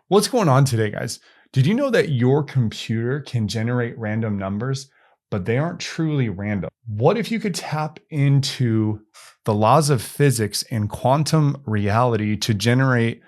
What's going on today, guys? Did you know that your computer can generate random numbers, but they aren't truly random? What if you could tap into the laws of physics and quantum reality to generate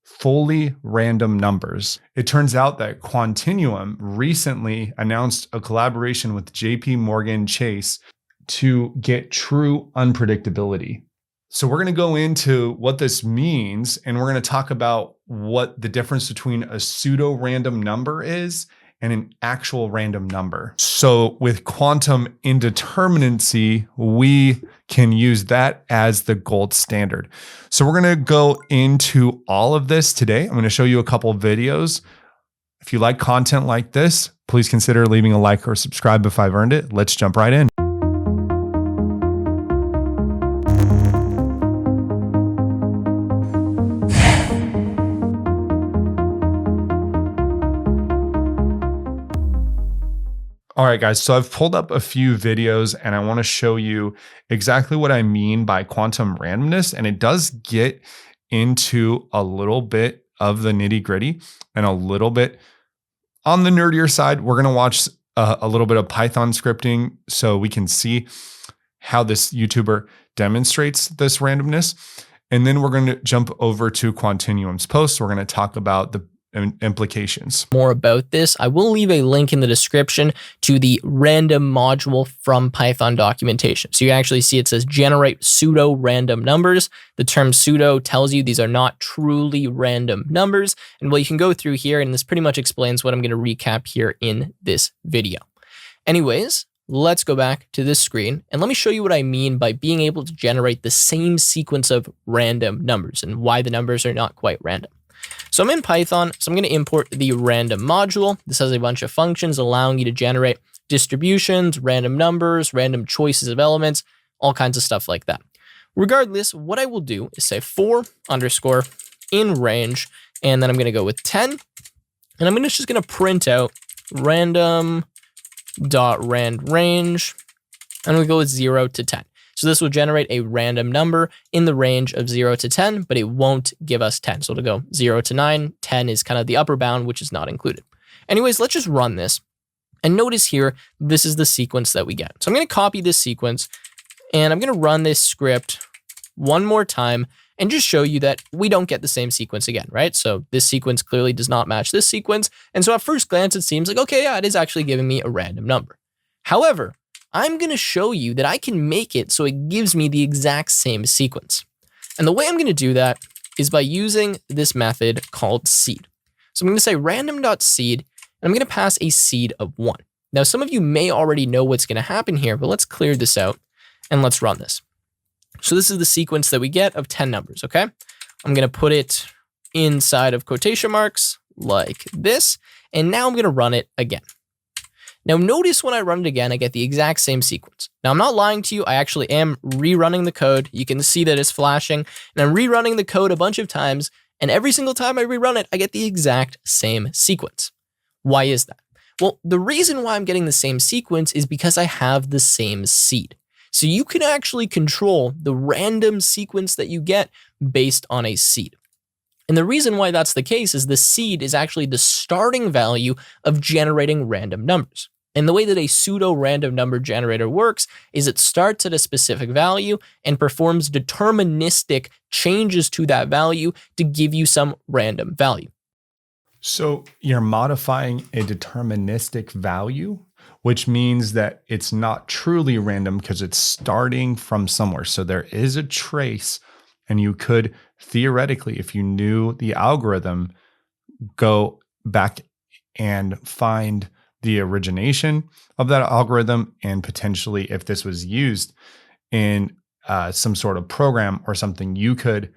fully random numbers? It turns out that Quantinuum recently announced a collaboration with JPMorgan Chase to get true unpredictability. So we're going to go into what this means, and we're going to talk about what the difference between a pseudo-random number is and an actual random number. So with quantum indeterminacy, we can use that as the gold standard. So we're going to go into all of this today. I'm going to show you a couple of videos. If you like content like this, please consider leaving a like or subscribe if I've earned it. Let's jump right in. All right, guys, so I've pulled up a few videos and I want to show you exactly what I mean by quantum randomness. And it does get into a little bit of the nitty gritty and a little bit on the nerdier side. We're going to watch a little bit of Python scripting so we can see how this YouTuber demonstrates this randomness. And then we're going to jump over to Quantinuum's post. We're going to talk about the implications. More about this, I will leave a link in the description to the random module from Python documentation. So you actually see it says generate pseudo-random numbers. The term pseudo tells you these are not truly random numbers. And well, you can go through here, and this pretty much explains what I'm going to recap here in this video. Anyways, let's go back to this screen and let me show you what I mean by being able to generate the same sequence of random numbers and why the numbers are not quite random. So I'm in Python, so I'm going to import the random module. This has a bunch of functions allowing you to generate distributions, random numbers, random choices of elements, all kinds of stuff like that. Regardless, what I will do is say for underscore in range, and then I'm going to go with 10, and I'm just going to print out random dot rand range, and I'm going to go with 0 to 10. So this will generate a random number in the range of 0 to 10, but it won't give us 10. So it'll go 0 to 9. 10 is kind of the upper bound, which is not included. Anyways, let's just run this. And notice here, this is the sequence that we get. So I'm going to copy this sequence, and I'm going to run this script one more time and just show you that we don't get the same sequence again, right? So this sequence clearly does not match this sequence. And so at first glance, it seems like, okay, yeah, it is actually giving me a random number. However, I'm going to show you that I can make it so it gives me the exact same sequence. And the way I'm going to do that is by using this method called seed. So I'm going to say random.seed, and I'm going to pass a seed of 1. Now, some of you may already know what's going to happen here, but let's clear this out and let's run this. So this is the sequence that we get of 10 numbers, okay? I'm going to put it inside of quotation marks like this, and now I'm going to run it again. Now notice when I run it again, I get the exact same sequence. Now I'm not lying to you, I actually am rerunning the code. You can see that it's flashing, and I'm rerunning the code a bunch of times, and every single time I rerun it, I get the exact same sequence. Why is that? Well, the reason why I'm getting the same sequence is because I have the same seed. So you can actually control the random sequence that you get based on a seed. And the reason why that's the case is the seed is actually the starting value of generating random numbers. And the way that a pseudo-random number generator works is it starts at a specific value and performs deterministic changes to that value to give you some random value. So you're modifying a deterministic value, which means that it's not truly random because it's starting from somewhere. So there is a trace, and you could theoretically, if you knew the algorithm, go back and find the origination of that algorithm, and potentially if this was used in some sort of program or something, you could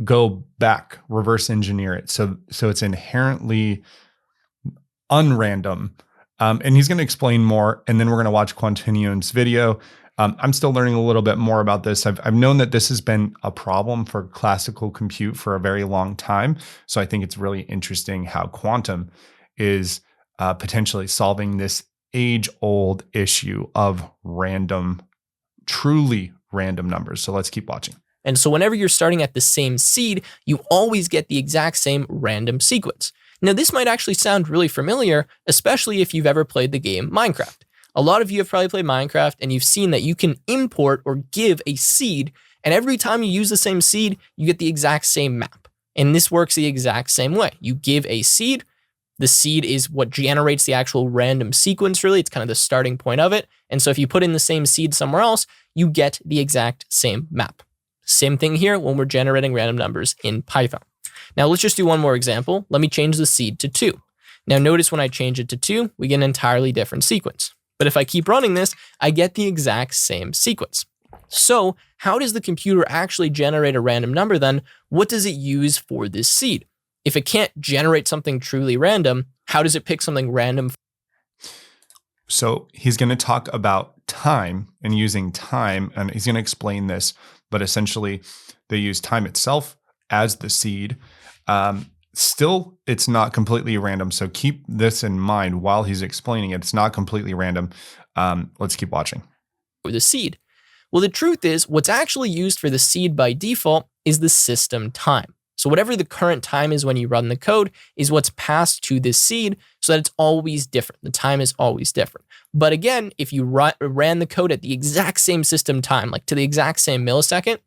go back, reverse engineer it. So it's inherently unrandom. And he's going to explain more, and then we're going to watch Quantinuum's video. I'm still learning a little bit more about this. I've known that this has been a problem for classical compute for a very long time. So I think it's really interesting how quantum is potentially solving this age-old issue of random, truly random numbers. So let's keep watching. And so whenever you're starting at the same seed, you always get the exact same random sequence. Now, this might actually sound really familiar, especially if you've ever played the game Minecraft. A lot of you have probably played Minecraft and you've seen that you can import or give a seed, and every time you use the same seed, you get the exact same map. And this works the exact same way. You give a seed, the seed is what generates the actual random sequence, really. It's kind of the starting point of it. And so if you put in the same seed somewhere else, you get the exact same map. Same thing here when we're generating random numbers in Python. Now let's just do one more example. Let me change the seed to 2. Now notice when I change it to 2, we get an entirely different sequence. But if I keep running this, I get the exact same sequence. So how does the computer actually generate a random number then? What does it use for this seed? If it can't generate something truly random, how does it pick something random? So he's going to talk about time and using time, and he's going to explain this, but essentially they use time itself as the seed. Still, it's not completely random. So keep this in mind while he's explaining it. It's not completely random. Let's keep watching. For the seed. Well, the truth is what's actually used for the seed by default is the system time. So whatever the current time is when you run the code is what's passed to this seed so that it's always different. The time is always different. But again, if you ran the code at the exact same system time, like to the exact same millisecond,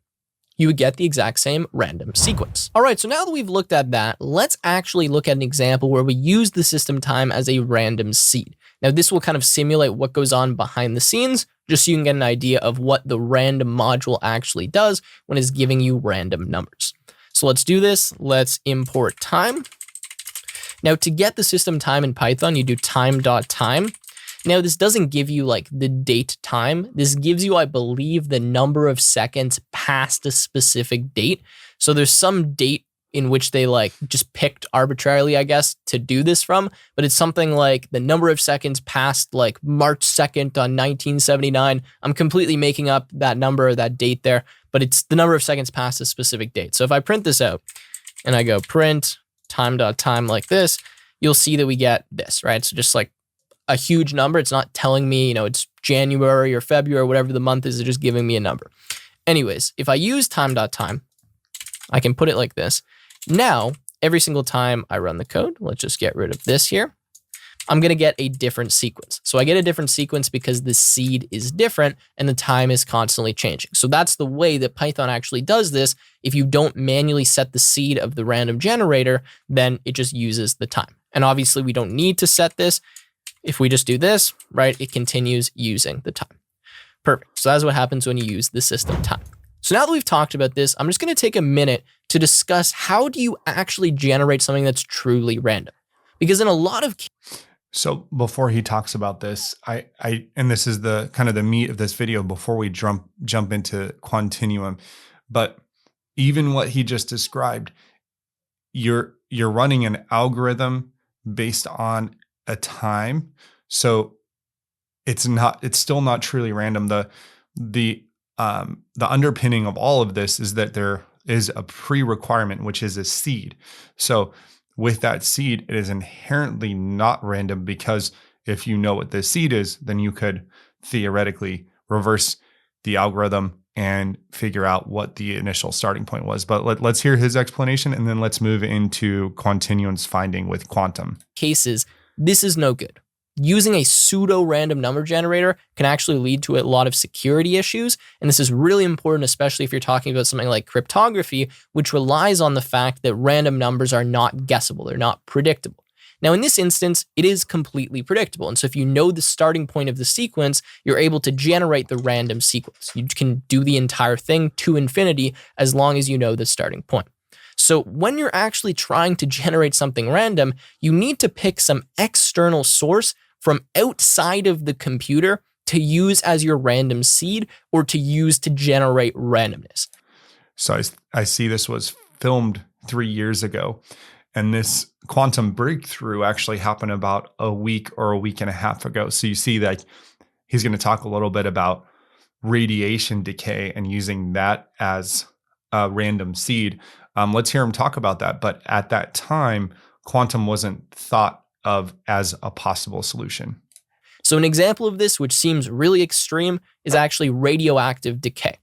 you would get the exact same random sequence. All right, so now that we've looked at that, let's actually look at an example where we use the system time as a random seed. Now, this will kind of simulate what goes on behind the scenes, just so you can get an idea of what the random module actually does when it's giving you random numbers. So let's do this. Let's import time. Now, to get the system time in Python, you do time.time. Now, this doesn't give you like the date time. This gives you, I believe, the number of seconds past a specific date. So there's some date in which they like just picked arbitrarily, I guess, to do this from, but it's something like the number of seconds past like March 2nd on 1979. I'm completely making up that number or that date there, but it's the number of seconds past a specific date. So if I print this out and I go print time.time like this, you'll see that we get this, right? So just like a huge number. It's not telling me, it's January or February or whatever the month is. It's just giving me a number. Anyways, if I use time.time, I can put it like this. Now, every single time I run the code, let's just get rid of this here, I'm going to get a different sequence. So I get a different sequence because the seed is different and the time is constantly changing. So that's the way that Python actually does this. If you don't manually set the seed of the random generator, then it just uses the time. And obviously we don't need to set this. If we just do this, right, it continues using the time. Perfect. So that's what happens when you use the system time. So now that we've talked about this, I'm just going to take a minute to discuss how do you actually generate something that's truly random? Because in a lot of So before he talks about this, and this is the kind of the meat of this video before we jump into Quantinuum, but even what he just described, you're running an algorithm based on a time. So it's still not truly random. The underpinning of all of this is that there is a pre-requirement, which is a seed. So with that seed, it is inherently not random, because if you know what the seed is, then you could theoretically reverse the algorithm and figure out what the initial starting point was. But let's hear his explanation, and then let's move into Quantinuum's finding with quantum. cases, this is no good. Using a pseudo-random number generator can actually lead to a lot of security issues. And this is really important, especially if you're talking about something like cryptography, which relies on the fact that random numbers are not guessable. They're not predictable. Now, in this instance, it is completely predictable. And so if you know the starting point of the sequence, you're able to generate the random sequence. You can do the entire thing to infinity as long as you know the starting point. So when you're actually trying to generate something random, you need to pick some external source from outside of the computer to use as your random seed or to use to generate randomness. So I see this was filmed 3 years ago, and this quantum breakthrough actually happened about a week or a week and a half ago. So you see that he's going to talk a little bit about radiation decay and using that as a random seed. Let's hear him talk about that. But at that time, quantum wasn't thought of as a possible solution. So an example of this, which seems really extreme, is actually radioactive decay.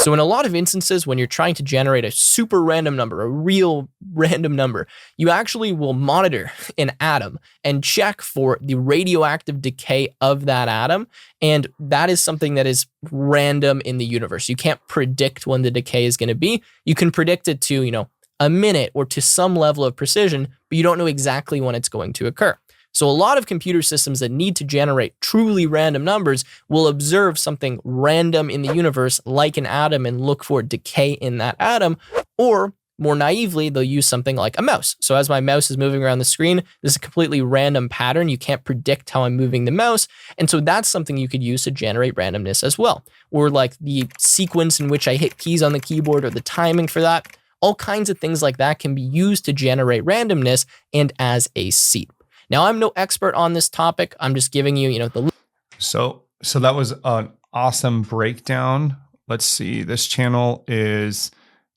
So in a lot of instances, when you're trying to generate a super random number, a real random number, you actually will monitor an atom and check for the radioactive decay of that atom. And that is something that is random in the universe. You can't predict when the decay is going to be. You can predict it to, a minute or to some level of precision, but you don't know exactly when it's going to occur. So a lot of computer systems that need to generate truly random numbers will observe something random in the universe, like an atom, and look for decay in that atom. Or more naively, they'll use something like a mouse. So as my mouse is moving around the screen, this is a completely random pattern. You can't predict how I'm moving the mouse. And so that's something you could use to generate randomness as well. Or like the sequence in which I hit keys on the keyboard or the timing for that. All kinds of things like that can be used to generate randomness and as a seed. Now, I'm no expert on this topic. I'm just giving you, the... So that was an awesome breakdown. Let's see. This channel is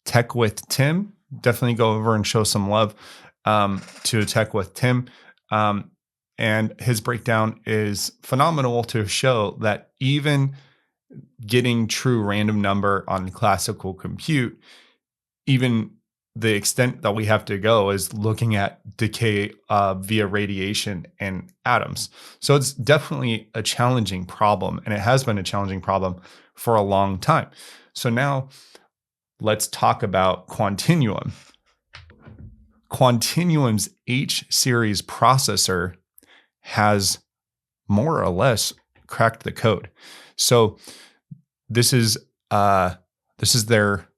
Tech with Tim. Definitely go over and show some love to Tech with Tim. And his breakdown is phenomenal to show that even getting true random number on classical compute, even the extent that we have to go is looking at decay via radiation and atoms. So it's definitely a challenging problem, and it has been a challenging problem for a long time. So now let's talk about Quantinuum. Quantinuum's H-series processor has more or less cracked the code. So this is their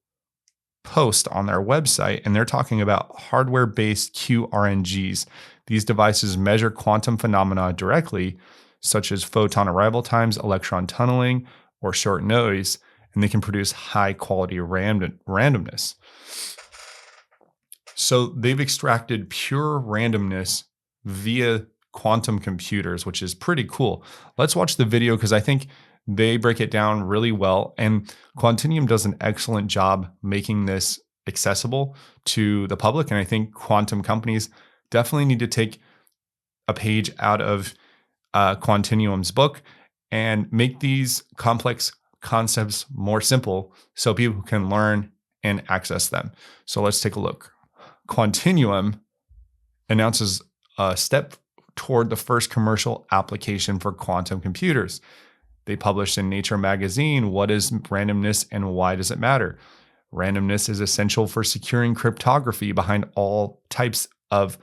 post on their website, and they're talking about hardware-based QRNGs. These devices measure quantum phenomena directly, such as photon arrival times, electron tunneling, or short noise, and they can produce high-quality randomness. So they've extracted pure randomness via quantum computers, which is pretty cool. Let's watch the video because I think they break it down really well, and Quantinuum does an excellent job making this accessible to the public. And I think quantum companies definitely need to take a page out of Quantinuum's book and make these complex concepts more simple so people can learn and access them. So let's take a look. Quantinuum announces a step toward the first commercial application for quantum computers. They published in Nature magazine, What is randomness and why does it matter? Randomness is essential for securing cryptography behind all types of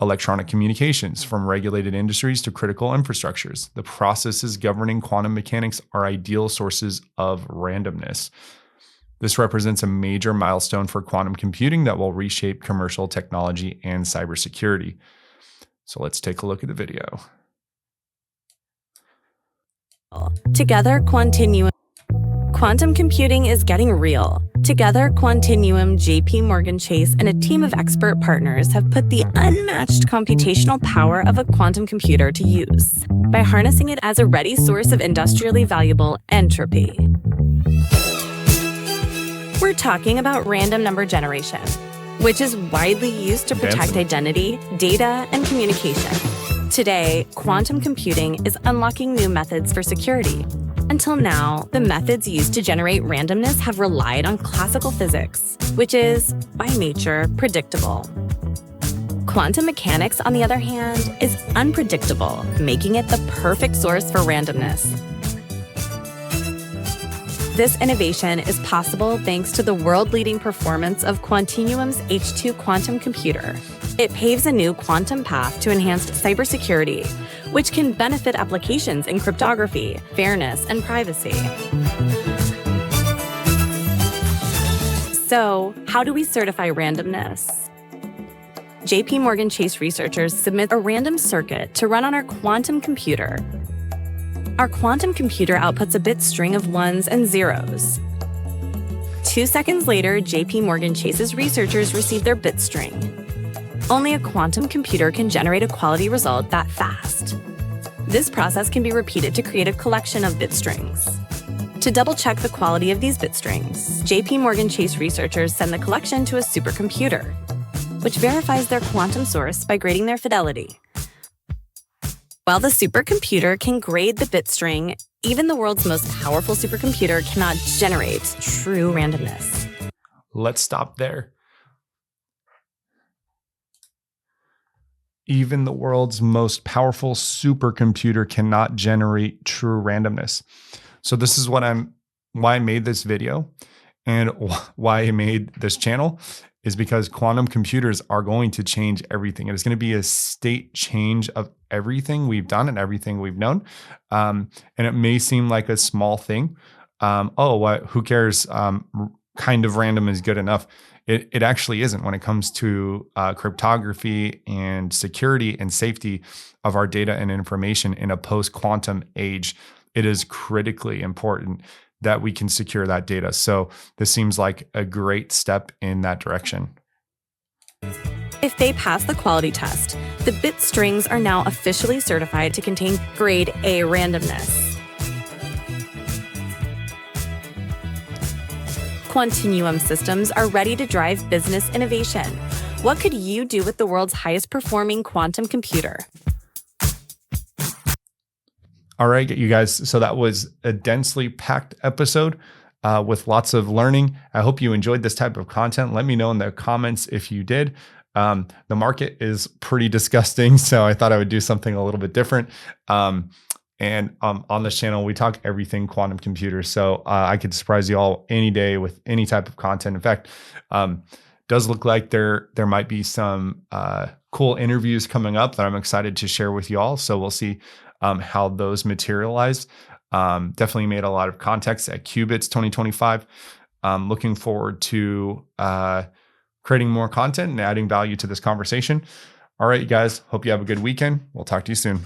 electronic communications, from regulated industries to critical infrastructures. The processes governing quantum mechanics are ideal sources of randomness. This represents a major milestone for quantum computing that will reshape commercial technology and cybersecurity. So let's take a look at the video. Together, Quantinuum. Quantum computing is getting real. Together, Quantinuum, JPMorgan Chase, and a team of expert partners have put the unmatched computational power of a quantum computer to use by harnessing it as a ready source of industrially valuable entropy. We're talking about random number generation, which is widely used to protect identity, data, and communication. Today, quantum computing is unlocking new methods for security. Until now, the methods used to generate randomness have relied on classical physics, which is, by nature, predictable. Quantum mechanics, on the other hand, is unpredictable, making it the perfect source for randomness. This innovation is possible thanks to the world-leading performance of Quantinuum's H2 quantum computer. It paves a new quantum path to enhanced cybersecurity, which can benefit applications in cryptography, fairness, and privacy. So, how do we certify randomness? JPMorgan Chase researchers submit a random circuit to run on our quantum computer. Our quantum computer outputs a bit string of ones and zeros. 2 seconds later, JPMorgan Chase's researchers receive their bit string. Only a quantum computer can generate a quality result that fast. This process can be repeated to create a collection of bit strings. To double-check the quality of these bit strings, JPMorgan Chase researchers send the collection to a supercomputer, which verifies their quantum source by grading their fidelity. While the supercomputer can grade the bit string, Even the world's most powerful supercomputer cannot generate true randomness. Let's stop there. Even the world's most powerful supercomputer cannot generate true randomness. So this is why I made this video and why I made this channel is because quantum computers are going to change everything. It is going to be a state change of everything we've done and everything we've known. And it may seem like a small thing. Who cares? Kind of random is good enough. It actually isn't when it comes to cryptography and security and safety of our data and information in a post-quantum age. It is critically important that we can secure that data. So this seems like a great step in that direction. If they pass the quality test, the bit strings are now officially certified to contain grade A randomness. Quantinuum systems are ready to drive business innovation. What could you do with the world's highest performing quantum computer? All right, you guys. So that was a densely packed episode with lots of learning. I hope you enjoyed this type of content. Let me know in the comments if you did. The market is pretty disgusting, so I thought I would do something a little bit different. And on this channel, we talk everything quantum computers. So I could surprise you all any day with any type of content. In fact, does look like there might be some cool interviews coming up that I'm excited to share with you all. So we'll see how those materialize. Definitely made a lot of context at Qubits 2025. Looking forward to creating more content and adding value to this conversation. All right, you guys, hope you have a good weekend. We'll talk to you soon.